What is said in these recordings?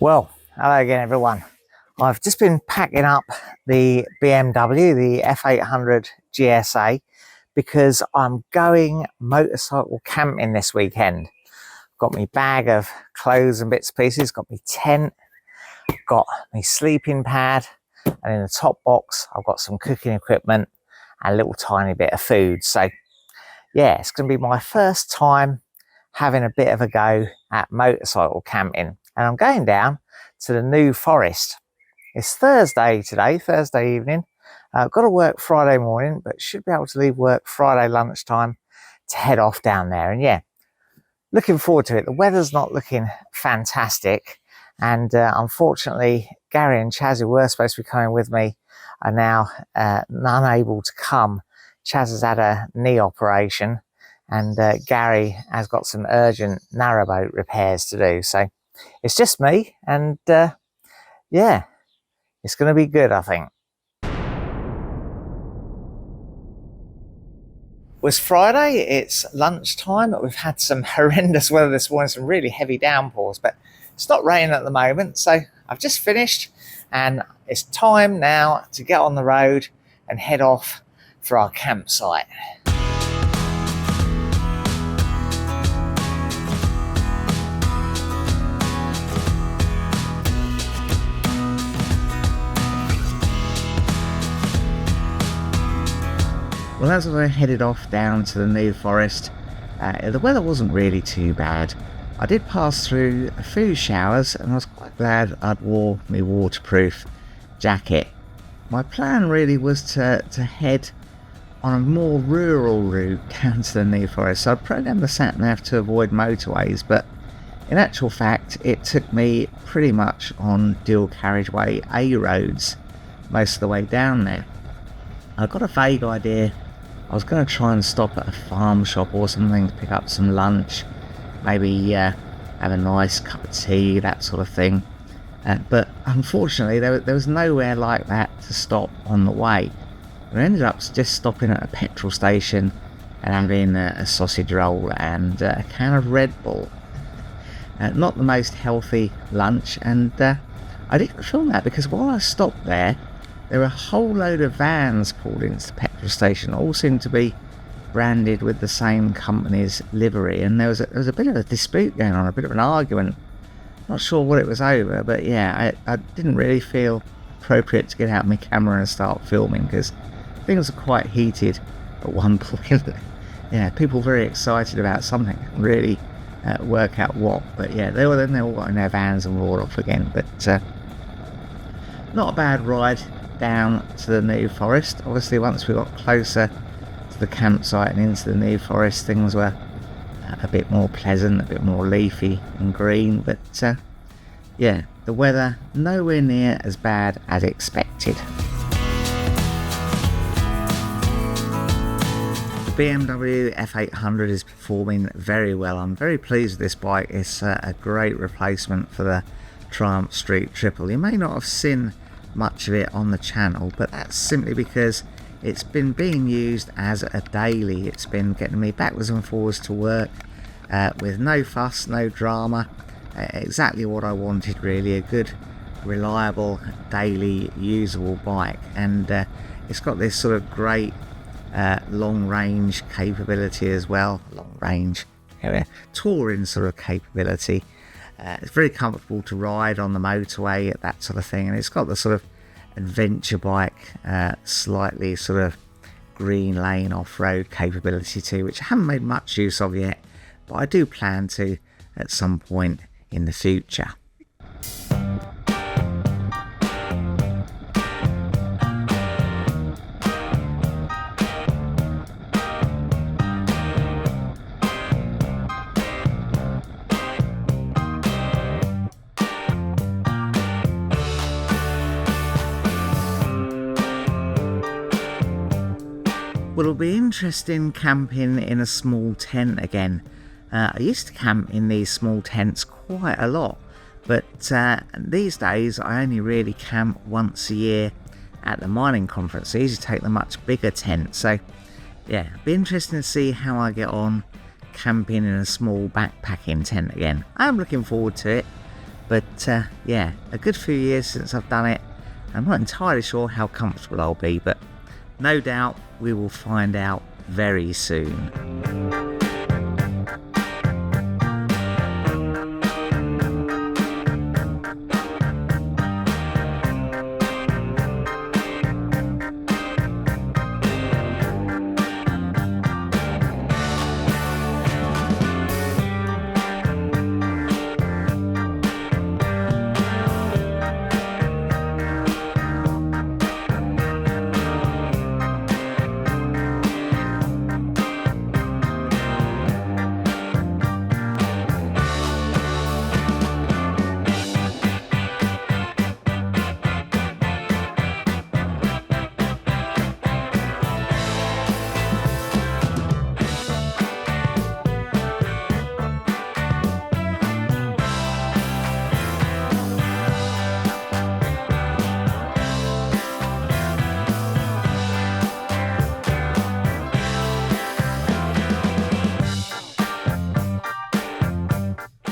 Well, hello again everyone. I've just been packing up the BMW, the F800 GSA, because I'm going motorcycle camping this weekend. Got my bag of clothes and bits and pieces, got my tent, got my sleeping pad, and in the top box I've got some cooking equipment and a little tiny bit of food. So yeah, it's going to be my first time having a bit of a go at motorcycle camping, and I'm going down to the New Forest. It's Thursday today, Thursday evening. I've got to work Friday morning, but should be able to leave work Friday lunchtime to head off down there. And yeah, looking forward to it. The weather's not looking fantastic, and unfortunately Gary and Chaz, who were supposed to be coming with me, are now unable to come. Chaz has had a knee operation, and Gary has got some urgent narrowboat repairs to do. So it's just me, and yeah, it's going to be good, I think. It's Friday, it's lunchtime. We've had some horrendous weather this morning, some really heavy downpours, but it's not raining at the moment. So I've just finished, and it's time now to get on the road and head off for our campsite. Well, as I headed off down to the New Forest, the weather wasn't really too bad. I did pass through a few showers, and I was quite glad I'd wore my waterproof jacket. My plan really was to head on a more rural route down to the New Forest, so I'd programmed the sat-nav to avoid motorways, but in actual fact it took me pretty much on dual carriageway A roads most of the way down there. I got a vague idea I was going to try and stop at a farm shop or something to pick up some lunch, maybe have a nice cup of tea, that sort of thing. But unfortunately there was nowhere like that to stop on the way. We ended up just stopping at a petrol station and having a sausage roll and a can of Red Bull. Not the most healthy lunch, and I didn't film that because while I stopped there were a whole load of vans pulled into the petrol station, all seemed to be branded with the same company's livery, and there was a bit of a dispute going on, a bit of an argument. Not sure what it was over, but yeah, I didn't really feel appropriate to get out my camera and start filming because things were quite heated at one point. Yeah, people very excited about something, really work out what, but yeah, they all got in their vans and roared off again. But not a bad ride down to the New Forest. Obviously once we got closer to the campsite and into the New Forest, things were a bit more pleasant, a bit more leafy and green, but yeah, the weather nowhere near as bad as expected. The BMW F800 is performing very well. I'm very pleased with this bike. It's a great replacement for the Triumph Street Triple. You may not have seen much of it on the channel, but that's simply because it's been being used as a daily. It's been getting me backwards and forwards to work with no fuss, no drama. Exactly what I wanted, really. A good, reliable, daily, usable bike. And it's got this sort of great long range capability as well. Long range, touring sort of capability. It's very comfortable to ride on the motorway, that sort of thing, and it's got the sort of adventure bike, slightly sort of green lane off-road capability too, which I haven't made much use of yet, but I do plan to at some point in the future. Well, it'll be interesting camping in a small tent again. I used to camp in these small tents quite a lot, but these days I only really camp once a year at the mining conference. I usually take the much bigger tent, so yeah, it'll be interesting to see how I get on camping in a small backpacking tent again. I'm looking forward to it. But yeah, a good few years since I've done it. I'm not entirely sure how comfortable I'll be, but no doubt we will find out very soon.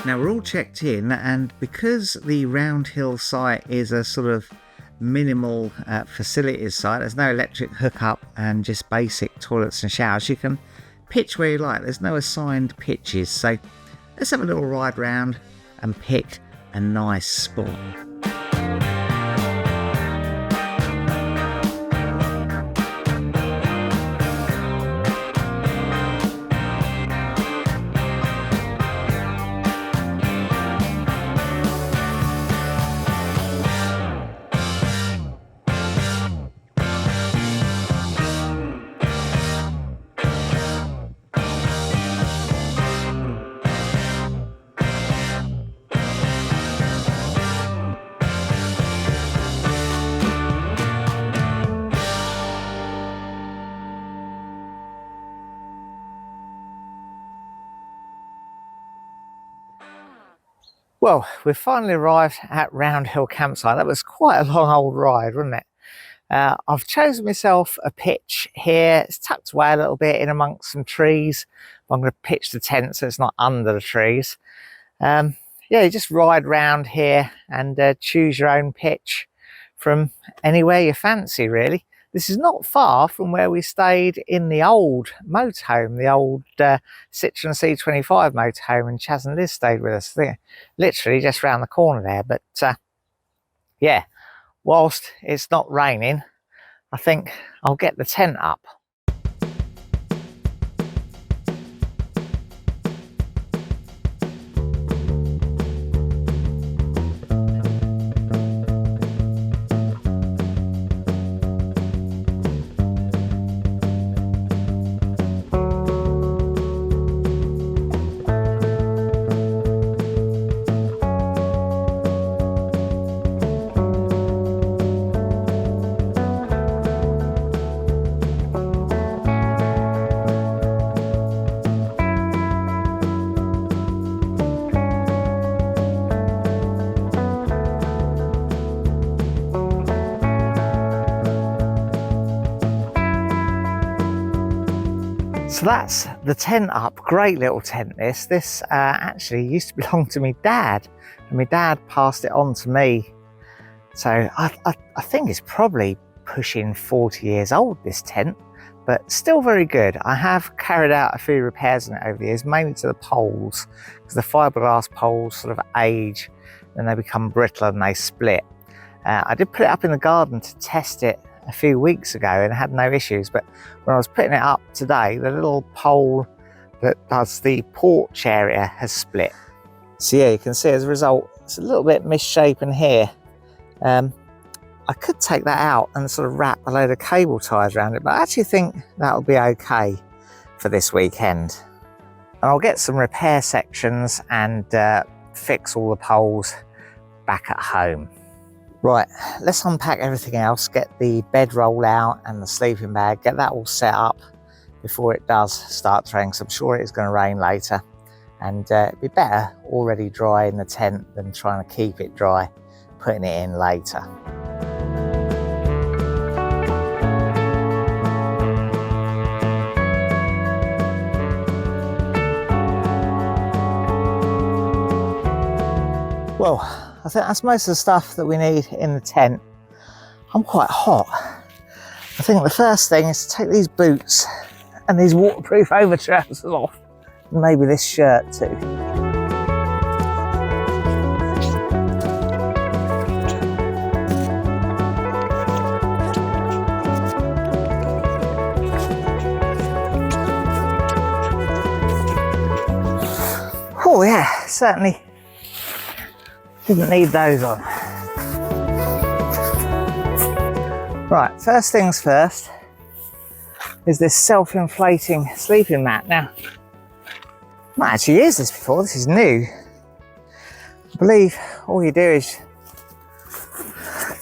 Now we're all checked in, and because the Roundhill site is a sort of minimal facilities site, there's no electric hookup and just basic toilets and showers. You can pitch where you like, there's no assigned pitches, so let's have a little ride round and pick a nice spot. Well, we've finally arrived at Roundhill campsite. That was quite a long old ride, wasn't it? I've chosen myself a pitch here. It's tucked away a little bit in amongst some trees. I'm going to pitch the tent so it's not under the trees. Yeah, you just ride round here and choose your own pitch from anywhere you fancy, really. This is not far from where we stayed in the old motorhome, the old Ttxela C25 motorhome, and Chaz and Liz stayed with us. They're literally just round the corner there. But yeah, whilst it's not raining, I think I'll get the tent up. So that's the tent up. Great little tent this. This actually used to belong to my dad, and my dad passed it on to me. So I think it's probably pushing 40 years old, this tent, but still very good. I have carried out a few repairs on it over the years, mainly to the poles, because the fiberglass poles sort of age and they become brittle and they split. I did put it up in the garden to test it a few weeks ago and had no issues, but when I was putting it up today, the little pole that does the porch area has split. So yeah, you can see as a result it's a little bit misshapen here. I could take that out and sort of wrap a load of cable ties around it, but I actually think that'll be okay for this weekend. And I'll get some repair sections and fix all the poles back at home. Right, let's unpack everything else, get the bedroll out and the sleeping bag, get that all set up before it does start to rain, because I'm sure it's going to rain later. And it'd be better already dry in the tent than trying to keep it dry, putting it in later. Well, I think that's most of the stuff that we need in the tent. I'm quite hot. I think the first thing is to take these boots and these waterproof over trousers off. And maybe this shirt too. Oh yeah, certainly didn't need those on. Right, first things first is this self-inflating sleeping mat. Now, I've not actually used this before, this is new. I believe all you do is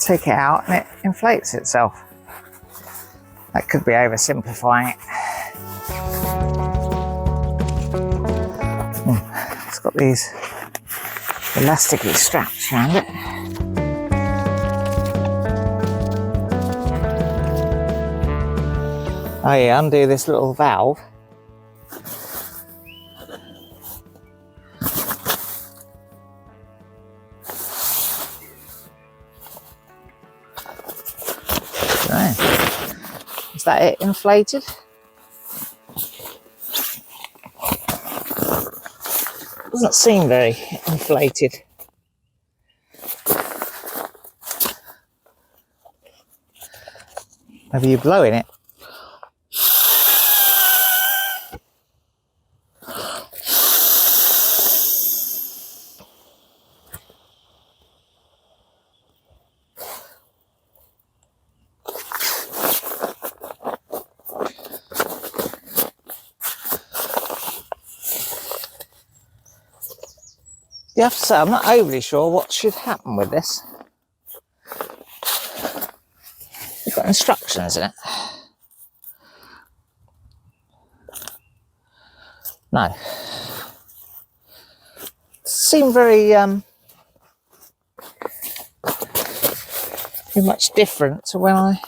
take it out and it inflates itself. That could be oversimplifying it. It's got these elastically straps around it. Oh yeah, undo this little valve. Right. Is that it inflated? Doesn't seem very inflated. Maybe you're blowing it. You have to say, I'm not overly sure what should happen with this. You've got instructions in it. No. Seem very much different to when I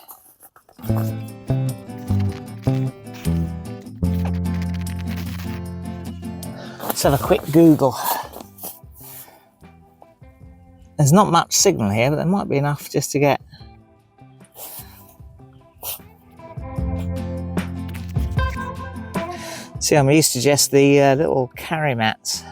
let's have a quick Google. There's not much signal here, but there might be enough just to get. See, I'm used to just the little carry mats.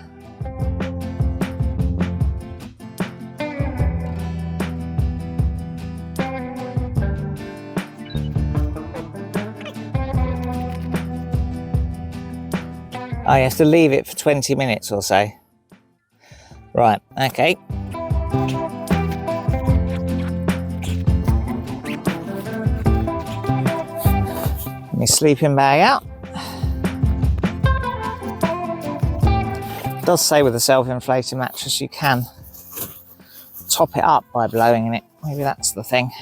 Oh, you have to leave it for 20 minutes or so. Right, okay. My sleeping bag out. It does say with the self-inflating mattress you can top it up by blowing in it. Maybe that's the thing.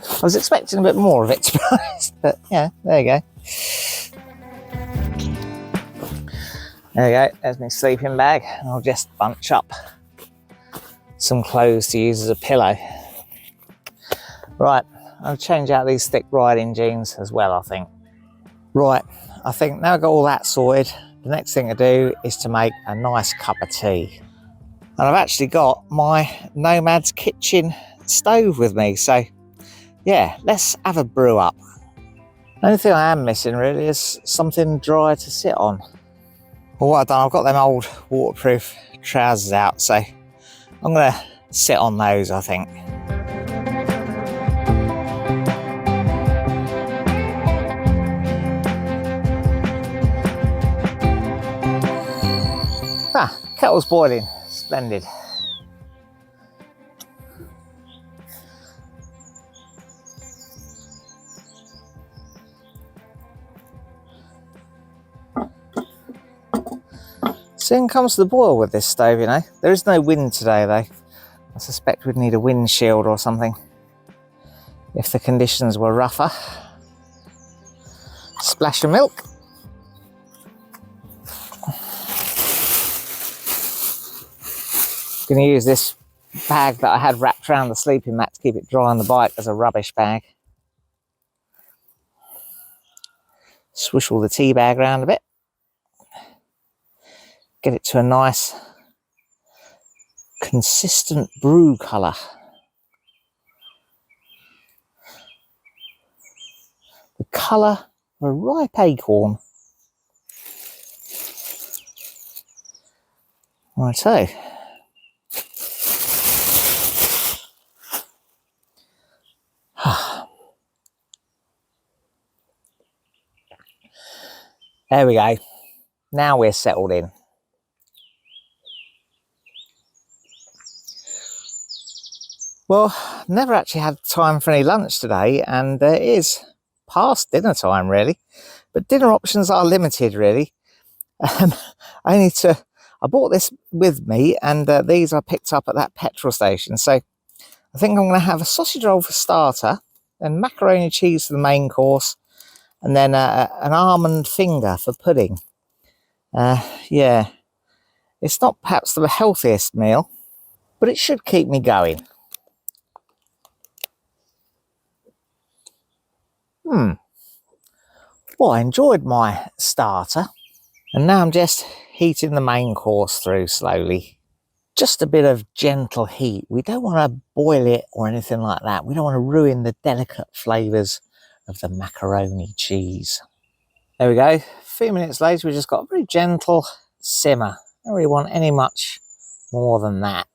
I was expecting a bit more of it, to be honest, but yeah, there you go. There we go, there's my sleeping bag. I'll just bunch up some clothes to use as a pillow. Right, I'll change out these thick riding jeans as well, I think. Right, I think now I've got all that sorted, the next thing to do is to make a nice cup of tea. And I've actually got my Nomad's kitchen stove with me, so yeah, let's have a brew up. The only thing I am missing really is something dry to sit on. Well, what I've done, I've got them old waterproof trousers out, so I'm going to sit on those, I think. Ah, kettle's boiling. Splendid. Soon comes to the boil with this stove, you know. There is no wind today, though. I suspect we'd need a windshield or something if the conditions were rougher. Splash of milk. Going to use this bag that I had wrapped around the sleeping mat to keep it dry on the bike as a rubbish bag. Swish all the tea bag around a bit. get it to a nice consistent brew colour. The colour of a ripe acorn. Righto. There we go. Now we're settled in. Well, never actually had time for any lunch today, and it is past dinner time really, but dinner options are limited really. I bought this with me, and these I picked up at that petrol station, so I think I'm going to have a sausage roll for starter, then macaroni cheese for the main course, and then an almond finger for pudding. Yeah, it's not perhaps the healthiest meal, but it should keep me going. Well, I enjoyed my starter, and now I'm just heating the main course through slowly. Just a bit of gentle heat. We don't want to boil it or anything like that. We don't want to ruin the delicate flavours of the macaroni cheese. There we go. A few minutes later, we just got a very gentle simmer. Don't really want any much more than that.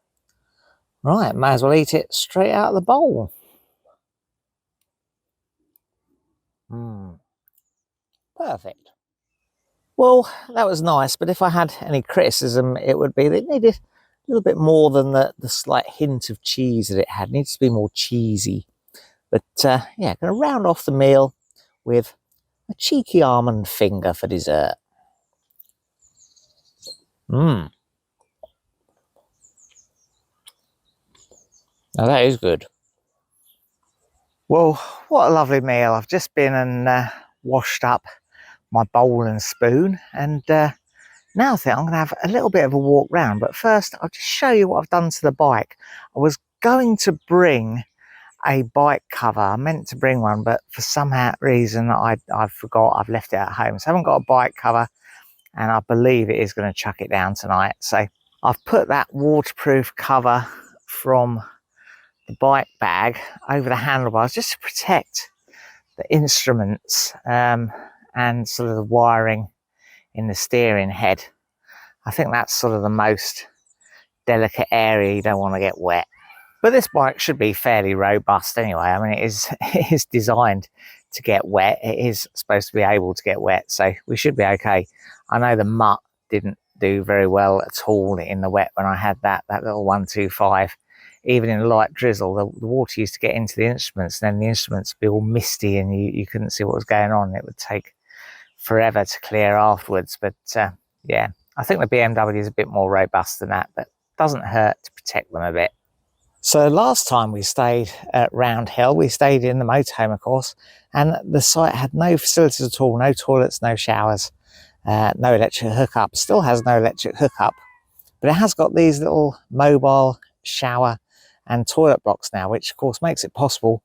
Right, may as well eat it straight out of the bowl. Perfect. Well, that was nice, but if I had any criticism, it would be that it needed a little bit more than the slight hint of cheese that it had. It needs to be more cheesy. But yeah, going to round off the meal with a cheeky almond finger for dessert. Now that is good. Well, what a lovely meal. I've just been and washed up my bowl and spoon, and now I think I'm going to have a little bit of a walk round. But first, I'll just show you what I've done to the bike. I was going to bring a bike cover. I meant to bring one, but for some reason I forgot. I've left it at home, so I haven't got a bike cover, and I believe it is going to chuck it down tonight. So I've put that waterproof cover from the bike bag over the handlebars just to protect the instruments and sort of the wiring in the steering head. I think that's sort of the most delicate area. You don't want to get wet. But this bike should be fairly robust anyway. I mean, it is designed to get wet. It is supposed to be able to get wet, so we should be okay. I know the mutt didn't do very well at all in the wet when I had that little 125. Even in a light drizzle, the water used to get into the instruments, and then the instruments would be all misty and you couldn't see what was going on. It would take forever to clear afterwards. But yeah, I think the BMW is a bit more robust than that, but doesn't hurt to protect them a bit. So last time we stayed at Roundhill, we stayed in the motorhome, of course, and the site had no facilities at all, no toilets, no showers, no electric hookup. Still has no electric hookup, but it has got these little mobile shower and toilet blocks now, which of course makes it possible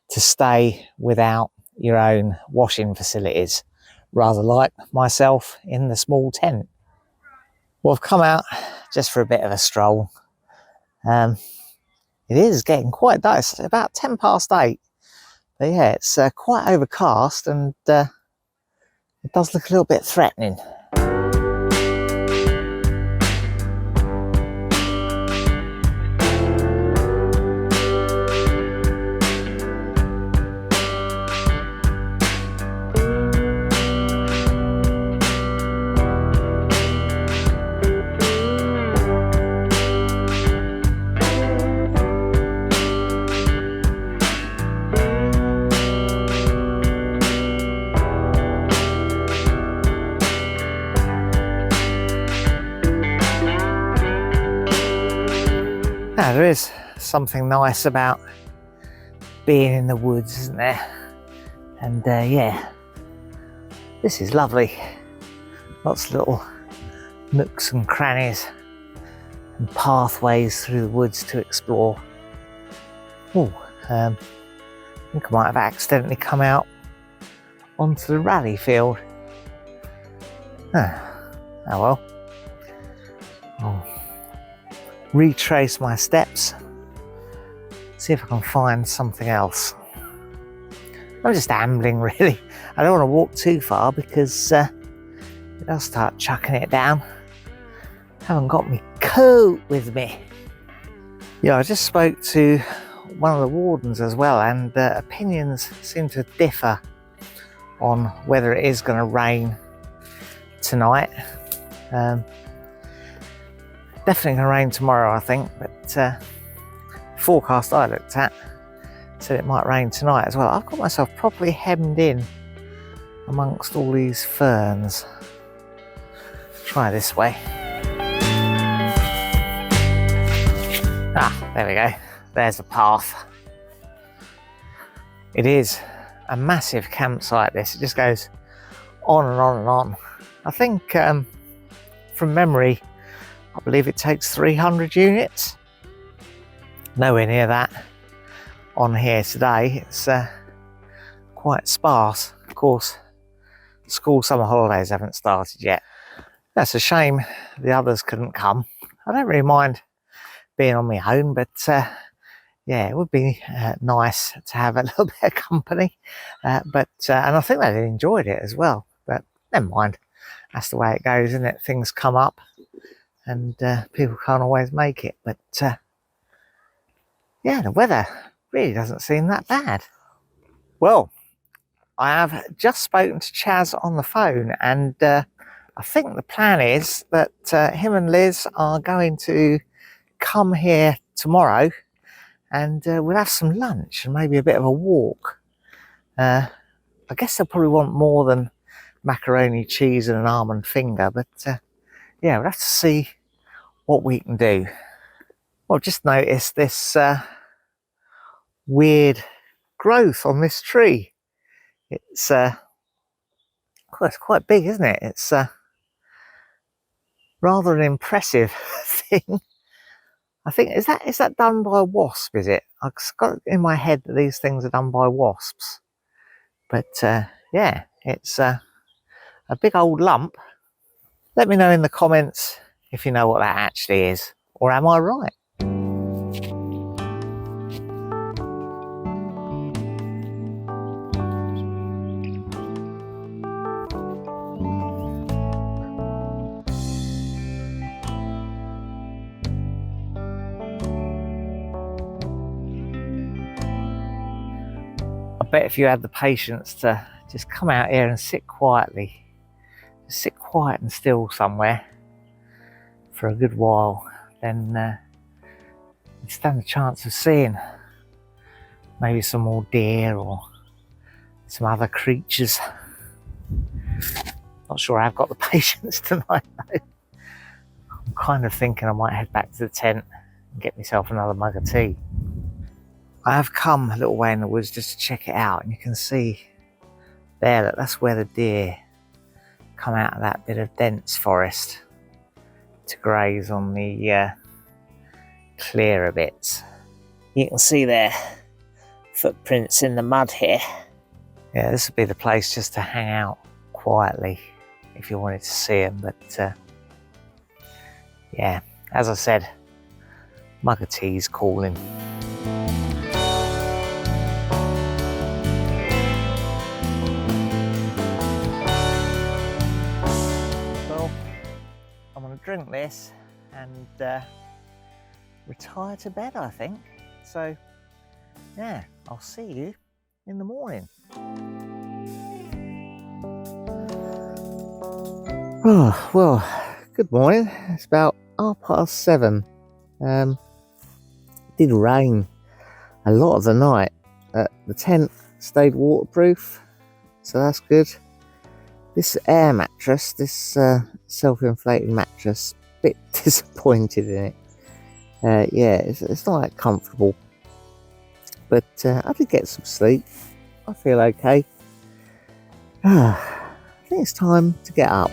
to stay without your own washing facilities, rather like myself in the small tent. Well, I've come out just for a bit of a stroll. It is getting quite dark. It's about 8:10. But yeah, it's quite overcast, and it does look a little bit threatening. Now, there is something nice about being in the woods, isn't there? And yeah, this is lovely. Lots of little nooks and crannies and pathways through the woods to explore. Oh, I think I might have accidentally come out onto the rally field. Oh well. I'll retrace my steps, see if I can find something else. I'm just ambling really. I don't want to walk too far because it does start chucking it down. Haven't got my coat with me. Yeah, I just spoke to one of the wardens as well, and opinions seem to differ on whether it is going to rain tonight. Definitely going to rain tomorrow, I think, but forecast I looked at said it might rain tonight as well. I've got myself properly hemmed in amongst all these ferns. Try this way. Ah, there we go. There's the path. It is a massive campsite, this. It just goes on and on and on. I think, from memory, I believe it takes 300 units. Nowhere near that on here today. It's quite sparse. Of course, school summer holidays haven't started yet. That's a shame the others couldn't come. I don't really mind being on my own, but yeah, it would be nice to have a little bit of company. And I think they enjoyed it as well. But never mind. That's the way it goes, isn't it? Things come up, and people can't always make it. But yeah, the weather really doesn't seem that bad. Well, I have just spoken to Chaz on the phone, and I think the plan is that him and Liz are going to come here tomorrow, and we'll have some lunch and maybe a bit of a walk. I guess they'll probably want more than macaroni, cheese and an almond finger, but yeah, we'll have to see what we can do. Well, just noticed this weird growth on this tree. It's quite big, isn't it? It's rather an impressive thing. I think, is that done by a wasp, is it? I've got in my head that these things are done by wasps. But yeah, it's a big old lump. Let me know in the comments if you know what that actually is, or am I right? I bet if you had the patience to just come out here and sit quietly, just sit quiet and still somewhere for a good while, then you'd stand a chance of seeing maybe some more deer or some other creatures. Not sure I've got the patience tonight though. I'm kind of thinking I might head back to the tent and get myself another mug of tea. I have come a little way in the woods just to check it out, and you can see there that's where the deer come out of that bit of dense forest to graze on the clearer bits. You can see their footprints in the mud here. Yeah, this would be the place just to hang out quietly if you wanted to see them, but yeah, as I said, mug of tea's calling. Drink this and retire to bed, I think. So yeah, I'll see you in the morning. Oh, well, good morning. It's about 7:30. It did rain a lot of the night. The tent stayed waterproof, so that's good. This air mattress, this self-inflating mattress, a bit disappointed in it. Yeah, it's not that comfortable, but I did get some sleep. I feel okay. I think it's time to get up.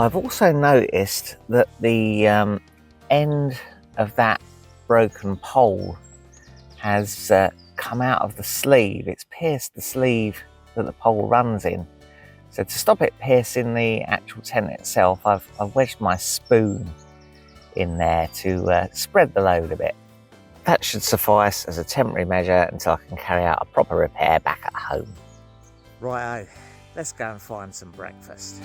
I've also noticed that the end of that broken pole has come out of the sleeve. It's pierced the sleeve that the pole runs in. So to stop it piercing the actual tent itself, I've wedged my spoon in there to spread the load a bit. That should suffice as a temporary measure until I can carry out a proper repair back at home. Righto, let's go and find some breakfast.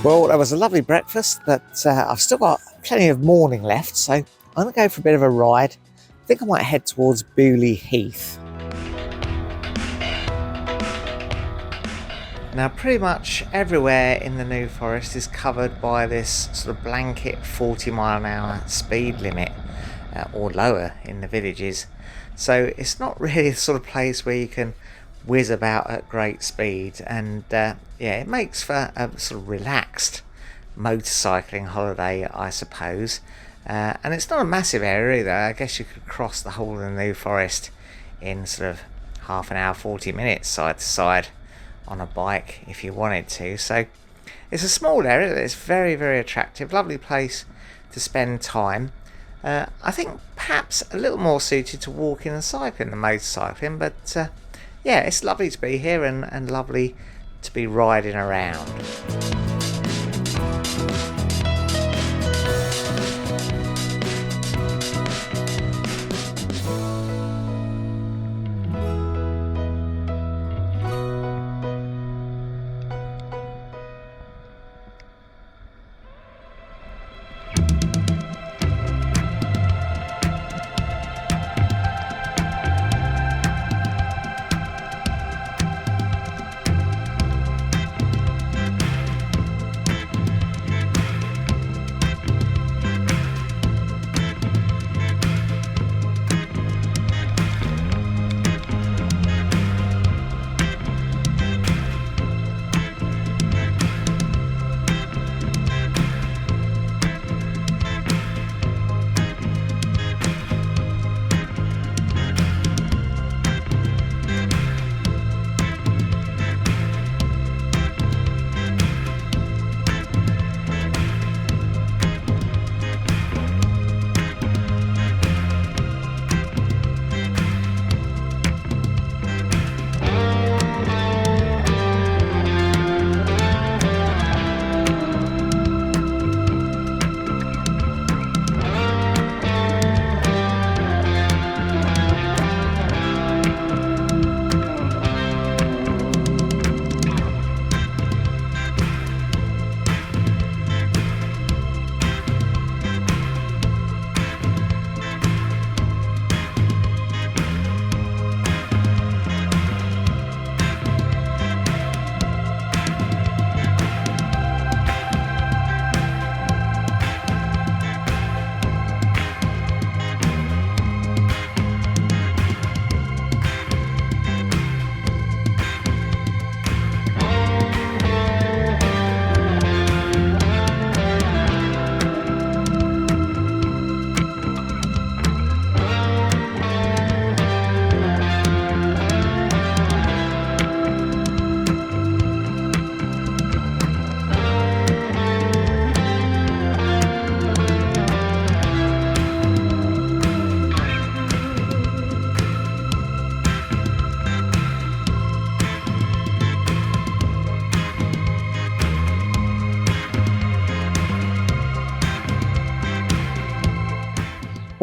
Well, that was a lovely breakfast, but I've still got plenty of morning left, so I'm going to go for a bit of a ride. I think I might head towards Booley Heath. Now, pretty much everywhere in the New Forest is covered by this sort of blanket 40-mile-an-hour speed limit, or lower in the villages. So it's not really the sort of place where you can whiz about at great speed, and yeah, it makes for a sort of relaxed motorcycling holiday, I suppose. And it's not a massive area either. I guess you could cross the whole of the New Forest in sort of half an hour, 40 minutes side to side on a bike if you wanted to. So it's a small area that's very, very attractive, lovely place to spend time. I think perhaps a little more suited to walking and cycling than motorcycling, but yeah, it's lovely to be here and lovely to be riding around.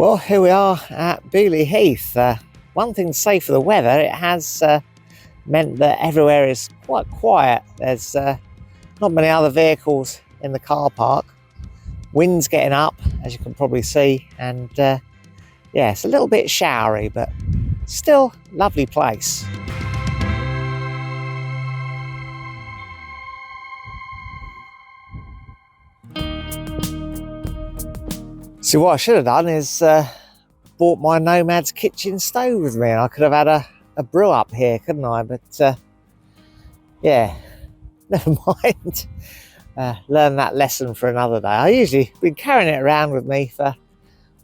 Well, here we are at Booley Heath. One thing to say for the weather, it has meant that everywhere is quite quiet. There's not many other vehicles in the car park. Wind's getting up, as you can probably see, and yeah, it's a little bit showery, but still lovely place. So what I should have done is bought my Nomad's kitchen stove with me, and I could have had a brew up here, couldn't I? But yeah, never mind. Learn that lesson for another day. I usually been carrying it around with me for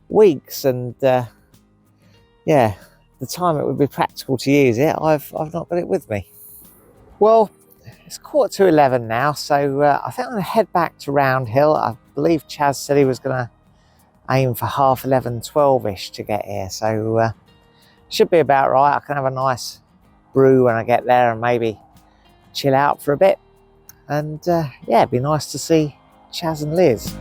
weeks, and yeah, the time it would be practical to use it, I've not got it with me. Well, it's 11:15 now, so I think I'm going to head back to Roundhill. I believe Chaz said he was going to aim for 11:30, 12ish to get here, so should be about right. I can have a nice brew when I get there and maybe chill out for a bit, and yeah, it'd be nice to see Chaz and Liz.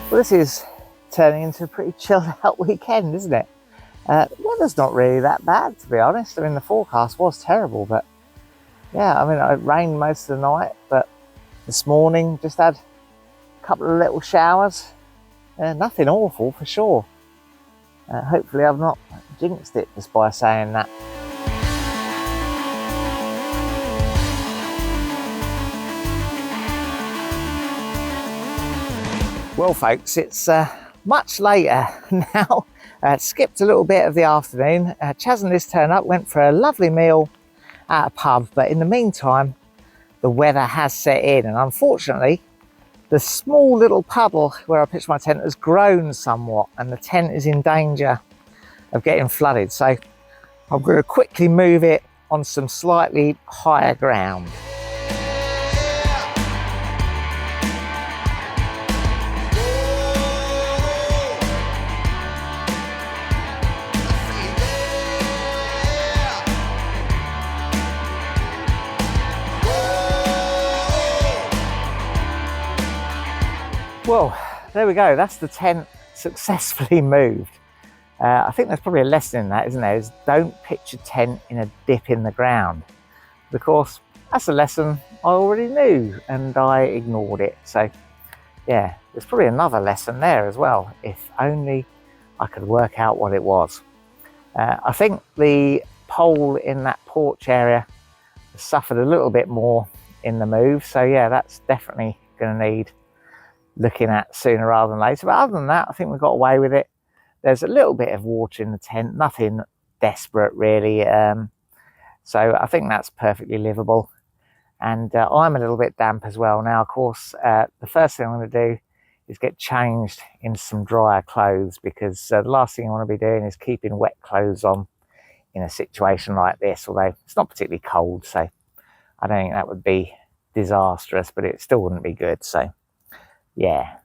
Well, this is turning into a pretty chilled out weekend, isn't it? The weather's not really that bad, to be honest. I mean, the forecast was terrible, but yeah, I mean, it rained most of the night, but this morning just had a couple of little showers. Nothing awful for sure. Hopefully I've not jinxed it just by saying that. Well folks, it's much later now. Skipped a little bit of the afternoon. Chaz and Liz turned up, went for a lovely meal at a pub, but in the meantime the weather has set in, and unfortunately the small little puddle where I pitched my tent has grown somewhat, and the tent is in danger of getting flooded, so I'm going to quickly move it on some slightly higher ground. Well, there we go. That's the tent successfully moved. I think there's probably a lesson in that, isn't there? Is don't pitch a tent in a dip in the ground. Of course, that's a lesson I already knew and I ignored it. So yeah, there's probably another lesson there as well. If only I could work out what it was. I think the pole in that porch area suffered a little bit more in the move. So yeah, that's definitely going to need looking at sooner rather than later. But other than that, I think we got away with it. There's a little bit of water in the tent, nothing desperate really. So I think that's perfectly livable. And I'm a little bit damp as well. Now, of course, the first thing I'm going to do is get changed in some drier clothes, because the last thing I want to be doing is keeping wet clothes on in a situation like this, although it's not particularly cold, so I don't think that would be disastrous, but it still wouldn't be good. So yeah,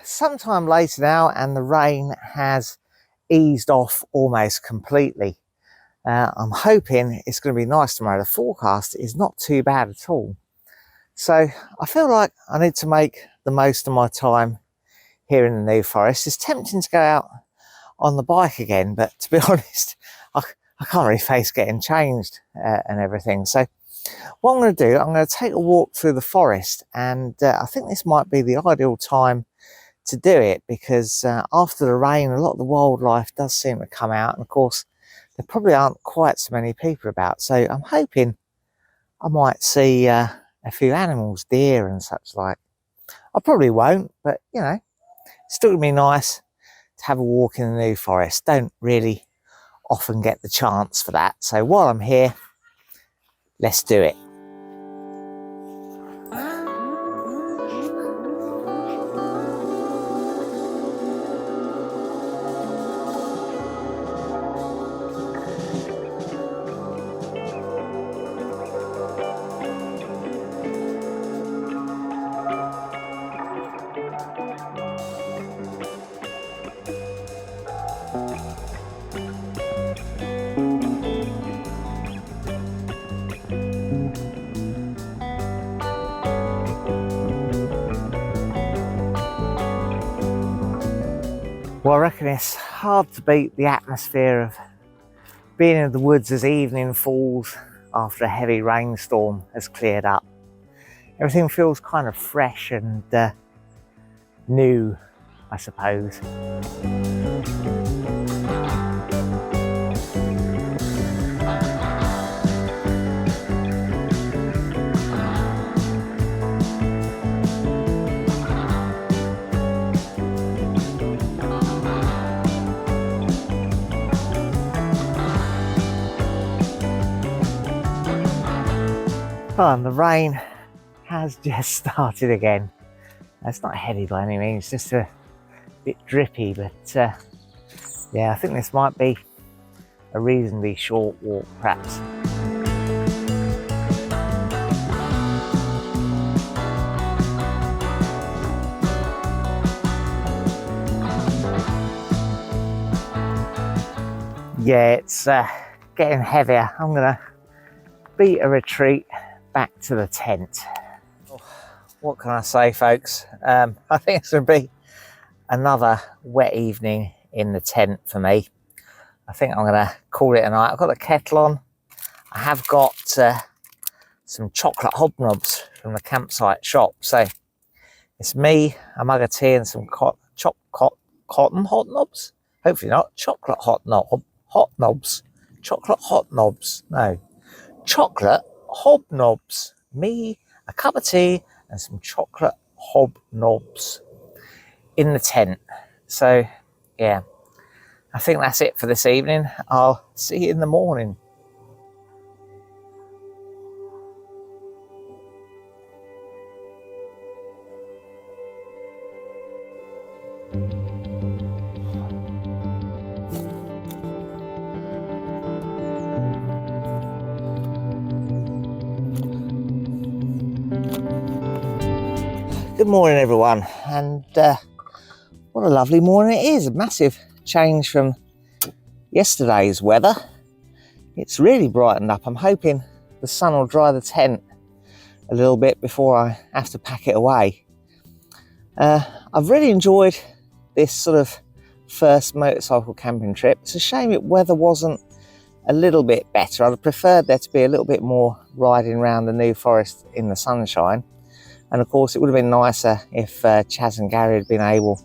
sometime later now, and the rain has eased off almost completely. I'm hoping it's going to be nice tomorrow. The forecast is not too bad at all. So I feel like I need to make the most of my time here in the New Forest. It's tempting to go out on the bike again, but to be honest, I can't really face getting changed and everything. So what I'm going to do, I'm going to take a walk through the forest, and I think this might be the ideal time to do it, because after the rain a lot of the wildlife does seem to come out, and of course there probably aren't quite so many people about, so I'm hoping I might see a few animals, deer and such like. I probably won't, but you know, it's still gonna be nice to have a walk in the New Forest. Don't really often get the chance for that, so while I'm here, let's do it. Well, I reckon it's hard to beat the atmosphere of being in the woods as evening falls after a heavy rainstorm has cleared up. Everything feels kind of fresh and new, I suppose. Oh, and the rain has just started again. It's not heavy by any means, just a bit drippy, but yeah, I think this might be a reasonably short walk perhaps. Yeah, it's getting heavier. I'm gonna beat a retreat back to the tent. What can I say, folks? I think it's going to be another wet evening in the tent for me. I think I'm going to call it a night. I've got the kettle on. I have got some chocolate hobnobs from the campsite shop. So it's me, a mug of tea, and some cotton hot knobs. Hopefully not. Chocolate hot knobs. Chocolate hot knobs. No. Chocolate hobnobs. Me, a cup of tea, and some chocolate hobnobs in the tent. So yeah, I think that's it for this evening. I'll see you in the morning. Good morning, everyone, and what a lovely morning it is. A massive change from yesterday's weather. It's really brightened up. I'm hoping the sun will dry the tent a little bit before I have to pack it away. I've really enjoyed this sort of first motorcycle camping trip. It's a shame the weather wasn't a little bit better. I'd have preferred there to be a little bit more riding around the New Forest in the sunshine. And of course, it would have been nicer if Chaz and Gary had been able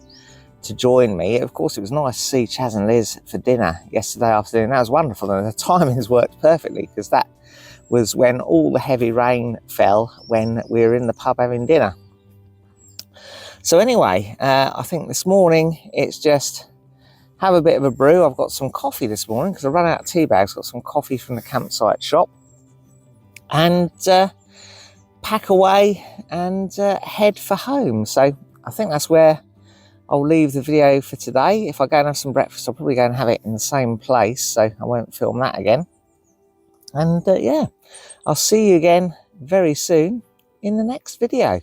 to join me. Of course, it was nice to see Chaz and Liz for dinner yesterday afternoon. That was wonderful, and the timings worked perfectly, because that was when all the heavy rain fell when we were in the pub having dinner. So anyway, I think this morning it's just have a bit of a brew. I've got some coffee this morning because I ran out of tea bags. Got some coffee from the campsite shop, and pack away and head for home. So I think that's where I'll leave the video for today. If I go and have some breakfast, I'll probably go and have it in the same place, so I won't film that again. And yeah, I'll see you again very soon in the next video.